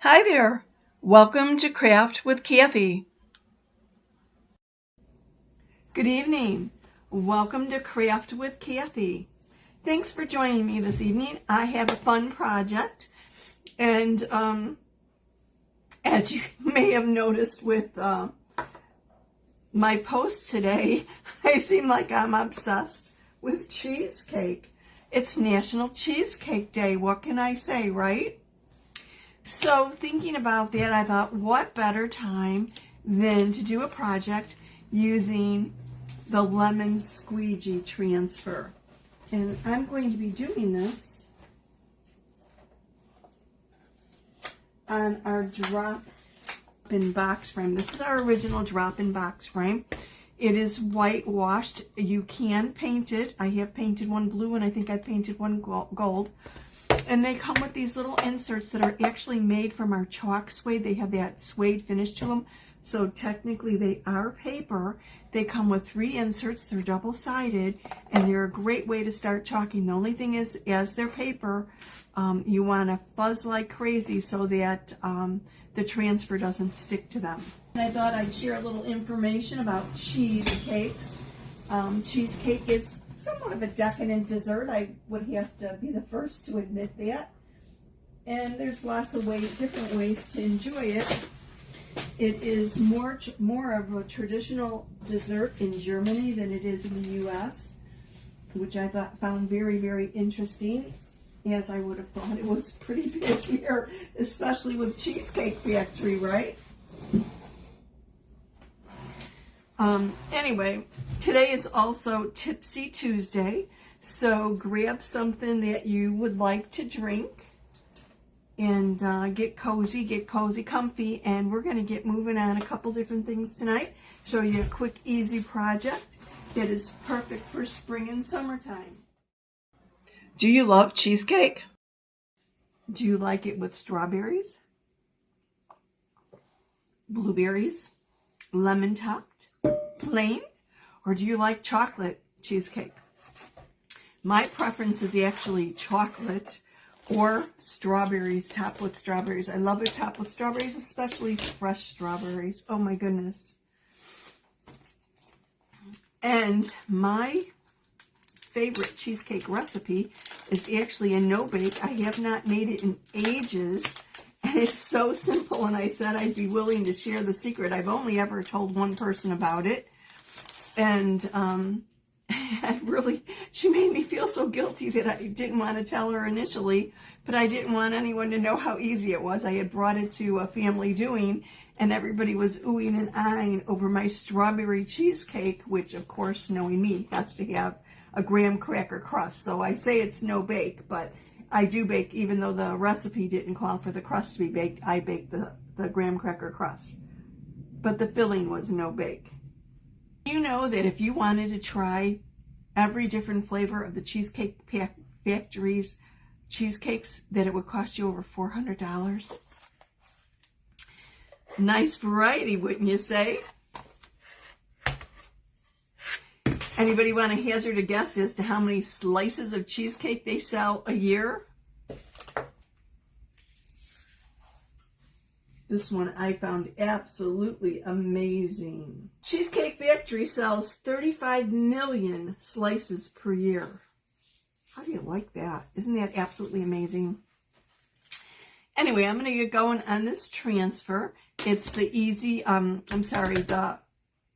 Hi there. Welcome to Craft with Kathie. Good evening. Welcome to Craft with Kathie. Thanks for joining me this evening. I have a fun project, and as you may have noticed with my post today, I seem like I'm obsessed with cheesecake. It's National Cheesecake Day. What can I say, right? So thinking about that, I thought, what better time than to do a project using the lemon squeegee transfer. And I'm going to be doing this on our drop-in box frame. This is our original drop-in box frame. It is whitewashed. You can paint it. I have painted one blue, and I think I painted one gold. And they come with these little inserts that are actually made from our chalk suede. They have that suede finish to them. So technically they are paper. They come with 3 inserts. They're double-sided, and they're a great way to start chalking. The only thing is, as they're paper, you want to fuzz like crazy so that the transfer doesn't stick to them. And I thought I'd share a little information about cheesecakes. Cheesecake is somewhat of a decadent dessert. I would have to be the first to admit that. And there's lots of different ways to enjoy it. It is more of a traditional dessert in Germany than it is in the U.S., which I found very, very interesting, as I would have thought it was pretty big here, especially with Cheesecake Factory, right? Anyway, today is also Tipsy Tuesday, so grab something that you would like to drink and get cozy, comfy, and we're going to get moving on a couple different things tonight. Show you a quick, easy project that is perfect for spring and summertime. Do you love cheesecake? Do you like it with strawberries, blueberries, lemon topped, plain, or do you like chocolate cheesecake? My preference is actually chocolate or strawberries, topped with strawberries. I love it topped with strawberries, especially fresh strawberries. Oh my goodness. And my favorite cheesecake recipe is actually a no-bake. I have not made it in ages, and it's so simple, and I said I'd be willing to share the secret. I've only ever told one person about it, and she made me feel so guilty that I didn't want to tell her initially, but I didn't want anyone to know how easy it was. I had brought it to a family doing, and everybody was oohing and eyeing over my strawberry cheesecake, which, of course, knowing me, has to have a graham cracker crust. So I say it's no bake, but I do bake, even though the recipe didn't call for the crust to be baked. I baked the graham cracker crust, but the filling was no bake. You know that if you wanted to try every different flavor of the Cheesecake Factory's cheesecakes, that it would cost you over $400. Nice variety, wouldn't you say? Anybody want to hazard a guess as to how many slices of cheesecake they sell a year? This one I found absolutely amazing. Cheesecake Factory sells 35 million slices per year. How do you like that? Isn't that absolutely amazing? Anyway, I'm going to get going on this transfer. It's the the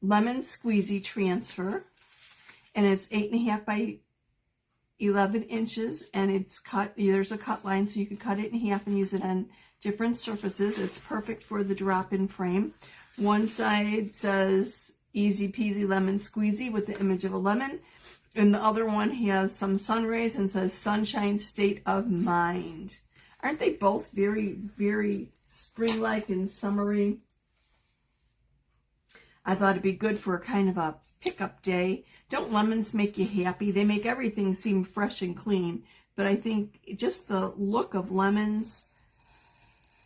lemon squeezy transfer. And it's 8.5 by 11 inches, and it's cut. There's a cut line, so you can cut it in half and use it on different surfaces. It's perfect for the drop-in frame. One side says easy peasy lemon squeezy with the image of a lemon, and the other one has some sun rays and says sunshine state of mind. Aren't they both very, very spring-like and summery? I thought it'd be good for a kind of a pickup day. Don't lemons make you happy? They make everything seem fresh and clean, but I think just the look of lemons,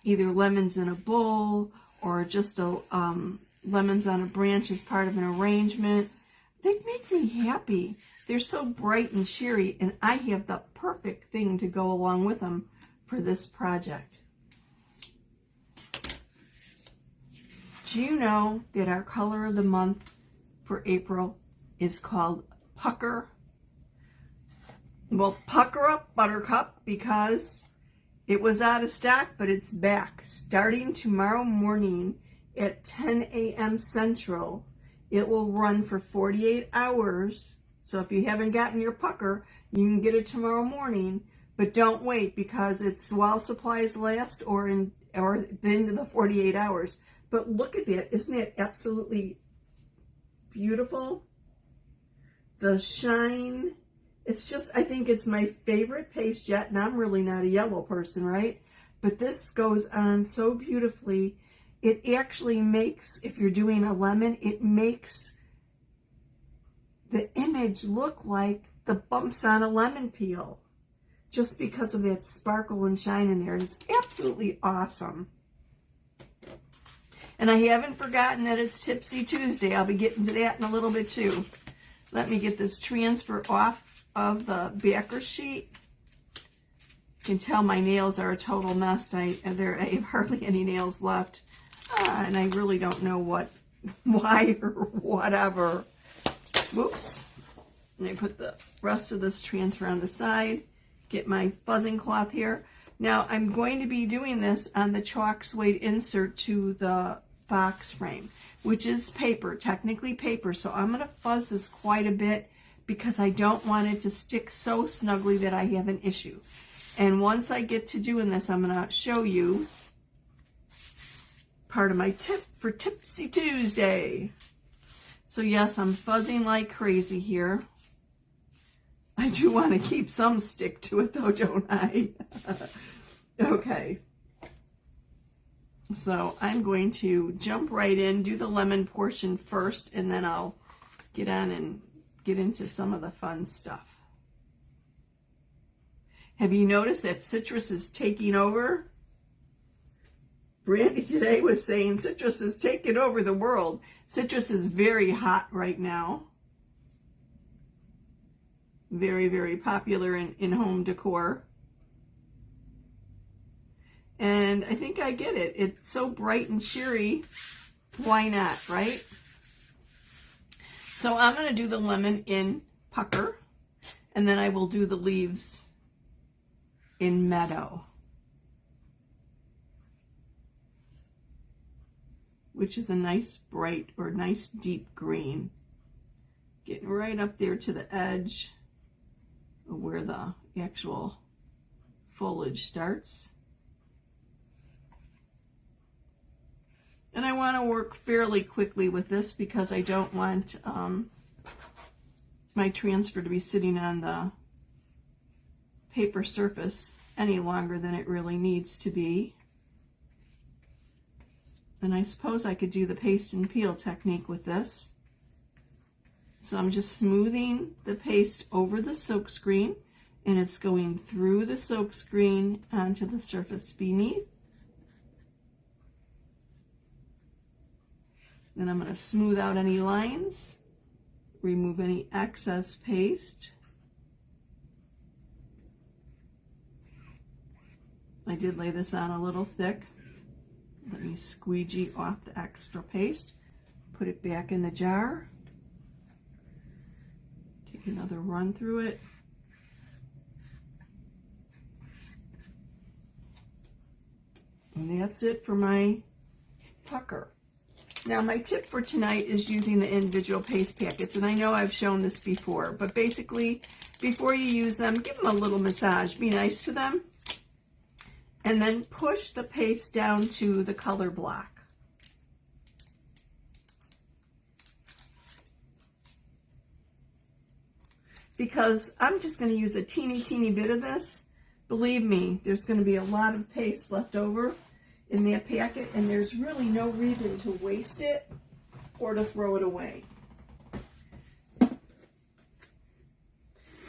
either lemons in a bowl or just lemons on a branch as part of an arrangement, they make me happy. They're so bright and cheery, and I have the perfect thing to go along with them for this project. Do you know that our color of the month for April is called Pucker? Well, pucker up, Buttercup, because it was out of stock, but it's back. Starting tomorrow morning at 10 a.m. Central, it will run for 48 hours. So if you haven't gotten your pucker, you can get it tomorrow morning. But don't wait, because it's while supplies last or into the 48 hours. But look at that. Isn't that absolutely beautiful? The shine. It's just, I think it's my favorite paste yet, and I'm really not a yellow person, right? But this goes on so beautifully. It actually makes, if you're doing a lemon, it makes the image look like the bumps on a lemon peel, just because of that sparkle and shine in there. It's absolutely awesome. And I haven't forgotten that it's Tipsy Tuesday. I'll be getting to that in a little bit too. Let me get this transfer off of the backer sheet. You can tell my nails are a total mess. I have hardly any nails left. And I really don't know why or whatever. Whoops. And I put the rest of this transfer on the side. Get my fuzzing cloth here. Now I'm going to be doing this on the chalk suede insert to the box frame, which is paper, technically paper. So I'm going to fuzz this quite a bit because I don't want it to stick so snugly that I have an issue. And once I get to doing this, I'm going to show you part of my tip for Tipsy Tuesday. So yes, I'm fuzzing like crazy here. I do want to keep some stick to it though, don't I? Okay. So I'm going to jump right in, do the lemon portion first, and then I'll get on and get into some of the fun stuff. Have you noticed that citrus is taking over? Brandy today was saying citrus is taking over the world. Citrus is very hot right now. Very, very popular in home decor. And I think I get it. It's so bright and cheery. Why not, right? So I'm going to do the lemon in Pucker. And then I will do the leaves in Meadow, which is a nice bright or nice deep green. Getting right up there to the edge of where the actual foliage starts. And I want to work fairly quickly with this because I don't want my transfer to be sitting on the paper surface any longer than it really needs to be. And I suppose I could do the paste and peel technique with this. So I'm just smoothing the paste over the silk screen, and it's going through the silk screen onto the surface beneath. Then I'm going to smooth out any lines, remove any excess paste. I did lay this on a little thick. Let me squeegee off the extra paste, put it back in the jar, take another run through it. And that's it for my pucker. Now my tip for tonight is using the individual paste packets, and I know I've shown this before, but basically before you use them, give them a little massage, be nice to them, and then push the paste down to the color block. Because I'm just going to use a teeny bit of this. Believe me, there's going to be a lot of paste left over in that packet, and there's really no reason to waste it or to throw it away.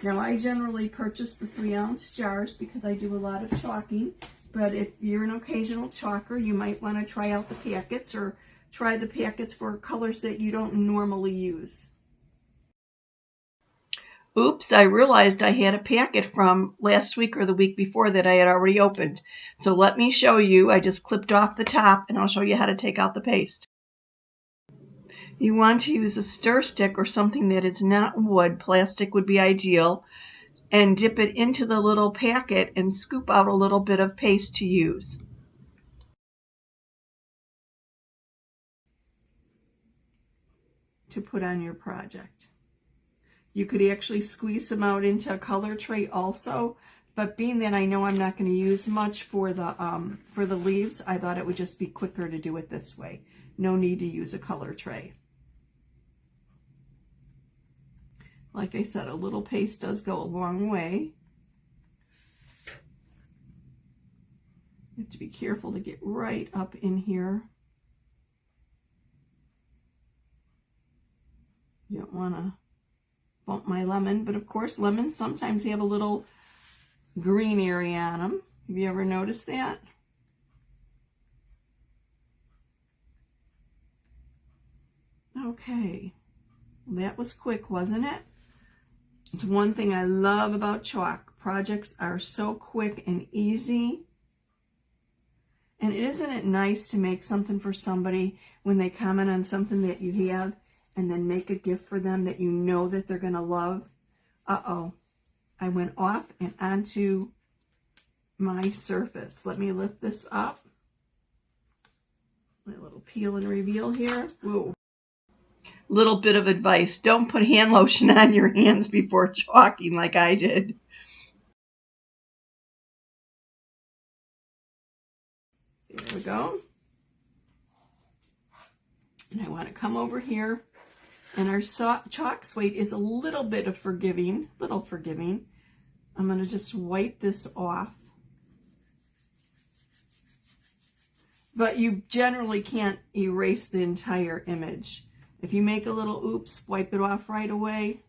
Now I generally purchase the 3-ounce jars because I do a lot of chalking, but if you're an occasional chalker, you might want to try out the packets or try the packets for colors that you don't normally use. Oops, I realized I had a packet from last week or the week before that I had already opened. So let me show you. I just clipped off the top, and I'll show you how to take out the paste. You want to use a stir stick or something that is not wood. Plastic would be ideal. And dip it into the little packet and scoop out a little bit of paste to use. To put on your project. You could actually squeeze them out into a color tray also, but being that I know I'm not going to use much for the leaves, I thought it would just be quicker to do it this way. No need to use a color tray. Like I said, a little paste does go a long way. You have to be careful to get right up in here. You don't want to bump my lemon, but of course lemons sometimes have a little green area on them. Have you ever noticed that? Okay, that was quick, wasn't it? It's one thing I love about chalk. Projects are so quick and easy. And isn't it nice to make something for somebody when they comment on something that you have, and then make a gift for them that you know that they're going to love? Uh-oh, I went off and onto my surface. Let me lift this up. My little peel and reveal here. Whoa. Little bit of advice. Don't put hand lotion on your hands before chalking like I did. There we go. And I want to come over here. And our chalk suede is a little bit of forgiving. I'm going to just wipe this off. But you generally can't erase the entire image. If you make a little oops, wipe it off right away.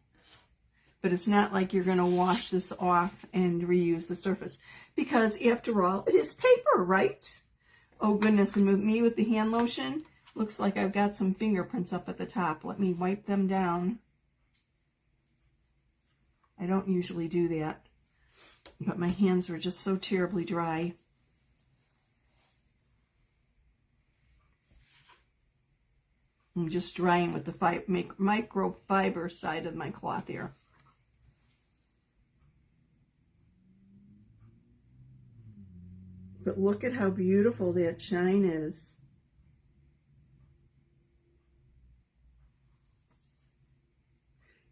But it's not like you're going to wash this off and reuse the surface. Because after all, it is paper, right? Oh goodness, and with me with the hand lotion, looks like I've got some fingerprints up at the top. Let me wipe them down. I don't usually do that, but my hands were just so terribly dry. I'm just drying with the microfiber side of my cloth here. But look at how beautiful that shine is.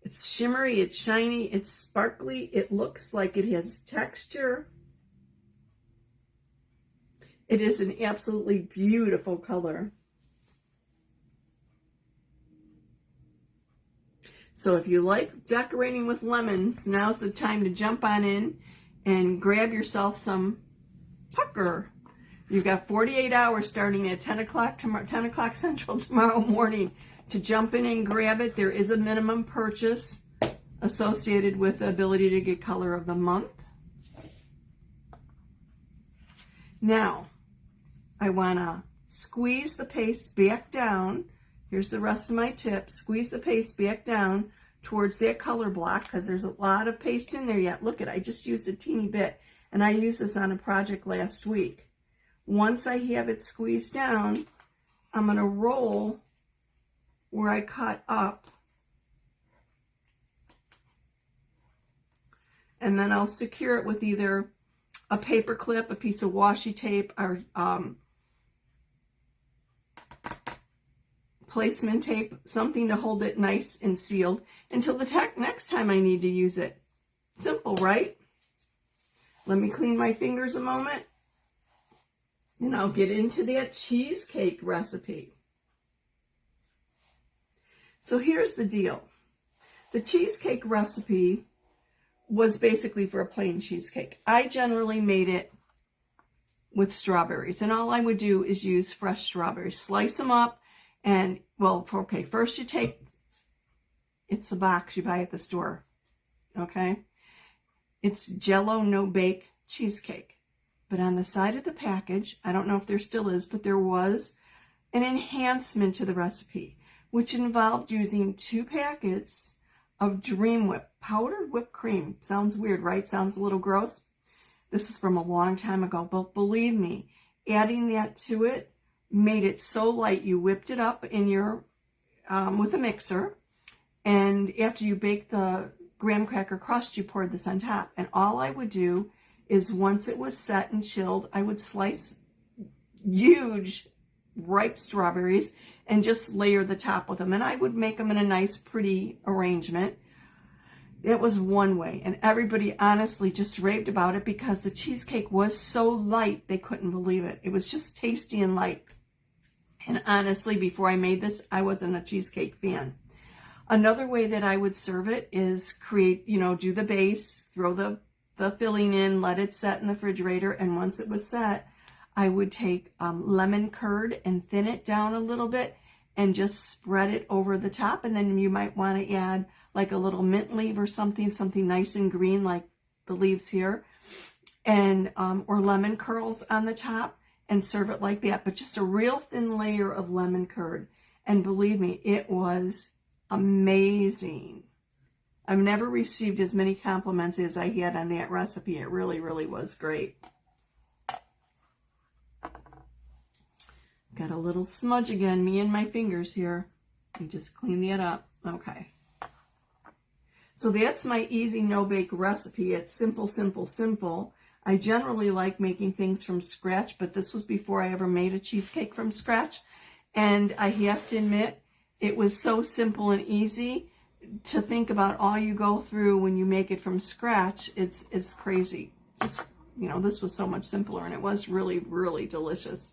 It's shimmery, it's shiny, it's sparkly, it looks like it has texture. It is an absolutely beautiful color. So if you like decorating with lemons, now's the time to jump on in and grab yourself some pucker. You've got 48 hours starting at 10 o'clock Central tomorrow morning to jump in and grab it. There is a minimum purchase associated with the ability to get color of the month. Now, I want to squeeze the paste back down. Here's the rest of my tip. Squeeze the paste back down towards that color block because there's a lot of paste in there yet. Look at it, I just used a teeny bit, and I used this on a project last week. Once I have it squeezed down, I'm going to roll where I cut up, and then I'll secure it with either a paper clip, a piece of washi tape, or placement tape, something to hold it nice and sealed until the next time I need to use it. Simple, right? Let me clean my fingers a moment, and I'll get into that cheesecake recipe. So here's the deal. The cheesecake recipe was basically for a plain cheesecake. I generally made it with strawberries, and all I would do is use fresh strawberries. Slice them up, and, well, okay, first you take, it's the box you buy at the store, okay? It's Jell-O no-bake cheesecake. But on the side of the package, I don't know if there still is, but there was an enhancement to the recipe, which involved using 2 packets of Dream Whip, powdered whipped cream. Sounds weird, right? Sounds a little gross. This is from a long time ago, but believe me, adding that to it made it so light. You whipped it up in your with a mixer. And after you bake the graham cracker crust, you poured this on top. And all I would do is once it was set and chilled, I would slice huge ripe strawberries and just layer the top with them. And I would make them in a nice, pretty arrangement. It was one way. And everybody honestly just raved about it because the cheesecake was so light, they couldn't believe it. It was just tasty and light. And honestly, before I made this, I wasn't a cheesecake fan. Another way that I would serve it is create, do the base, throw the filling in, let it set in the refrigerator. And once it was set, I would take lemon curd and thin it down a little bit and just spread it over the top. And then you might want to add like a little mint leaf or something nice and green like the leaves here, and or lemon curls on the top, and serve it like that. But just a real thin layer of lemon curd. And believe me, it was amazing. I've never received as many compliments as I had on that recipe. It really, really was great. Got a little smudge again, me and my fingers here. Let me just clean that up. Okay. So that's my easy no-bake recipe. It's simple, simple, simple. I generally like making things from scratch, but this was before I ever made a cheesecake from scratch. And I have to admit, it was so simple and easy. To think about all you go through when you make it from scratch, it's crazy. Just, this was so much simpler, and it was really, really delicious.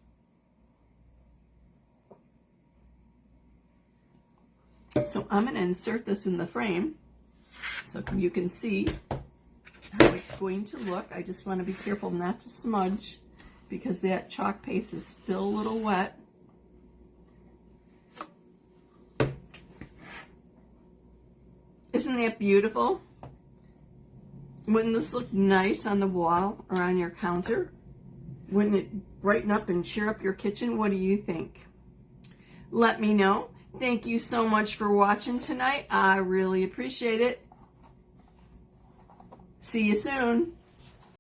So I'm going to insert this in the frame so you can see how it's going to look. I just want to be careful not to smudge because that chalk paste is still a little wet. Isn't that beautiful? Wouldn't this look nice on the wall or on your counter? Wouldn't it brighten up and cheer up your kitchen? What do you think? Let me know. Thank you so much for watching tonight. I really appreciate it. See you soon.